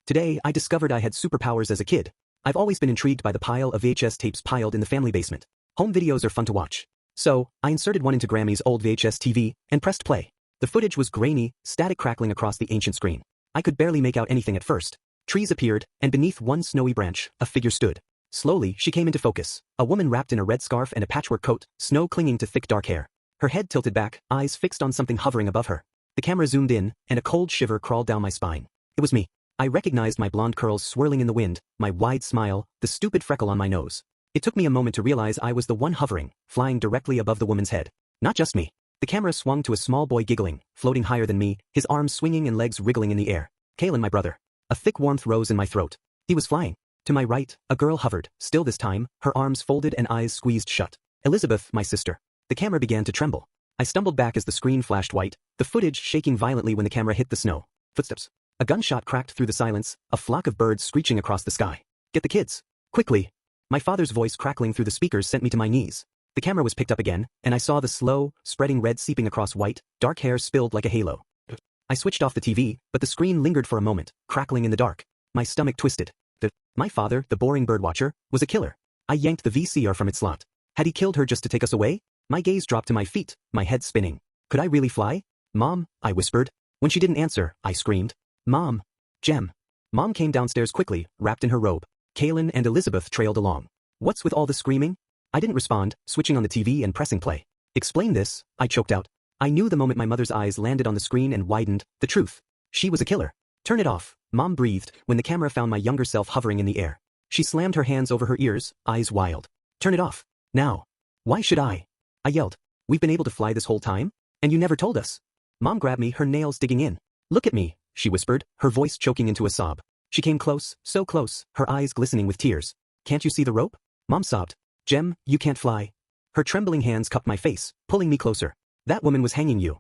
Today, I discovered I had superpowers as a kid. I've always been intrigued by the pile of VHS tapes piled in the family basement. Home videos are fun to watch. So, I inserted one into Grammy's old VHS TV and pressed play. The footage was grainy, static crackling across the ancient screen. I could barely make out anything at first. Trees appeared, and beneath one snowy branch, a figure stood. Slowly, she came into focus. A woman wrapped in a red scarf and a patchwork coat, snow clinging to thick dark hair. Her head tilted back, eyes fixed on something hovering above her. The camera zoomed in, and a cold shiver crawled down my spine. It was me. I recognized my blonde curls swirling in the wind, my wide smile, the stupid freckle on my nose. It took me a moment to realize I was the one hovering, flying directly above the woman's head. Not just me. The camera swung to a small boy giggling, floating higher than me, his arms swinging and legs wriggling in the air. Kalen, my brother. A thick warmth rose in my throat. He was flying. To my right, a girl hovered, still this time, her arms folded and eyes squeezed shut. Elizabeth, my sister. The camera began to tremble. I stumbled back as the screen flashed white, the footage shaking violently when the camera hit the snow. Footsteps. A gunshot cracked through the silence, a flock of birds screeching across the sky. Get the kids. Quickly. My father's voice crackling through the speakers sent me to my knees. The camera was picked up again, and I saw the slow, spreading red seeping across white, dark hair spilled like a halo. I switched off the TV, but the screen lingered for a moment, crackling in the dark. My stomach twisted. My father, the boring birdwatcher, was a killer. I yanked the VCR from its slot. Had he killed her just to take us away? My gaze dropped to my feet, my head spinning. Could I really fly? Mom, I whispered. When she didn't answer, I screamed. Mom. Jem. Mom came downstairs quickly, wrapped in her robe. Kalen and Elizabeth trailed along. What's with all the screaming? I didn't respond, switching on the TV and pressing play. Explain this, I choked out. I knew the moment my mother's eyes landed on the screen and widened, the truth. She was a killer. Turn it off, Mom breathed, when the camera found my younger self hovering in the air. She slammed her hands over her ears, eyes wild. Turn it off. Now. Why should I? I yelled. We've been able to fly this whole time? And you never told us. Mom grabbed me, her nails digging in. Look at me, she whispered, her voice choking into a sob. She came close, so close, her eyes glistening with tears. Can't you see the rope? Mom sobbed. Jem, you can't fly. Her trembling hands cupped my face, pulling me closer. That woman was hanging you.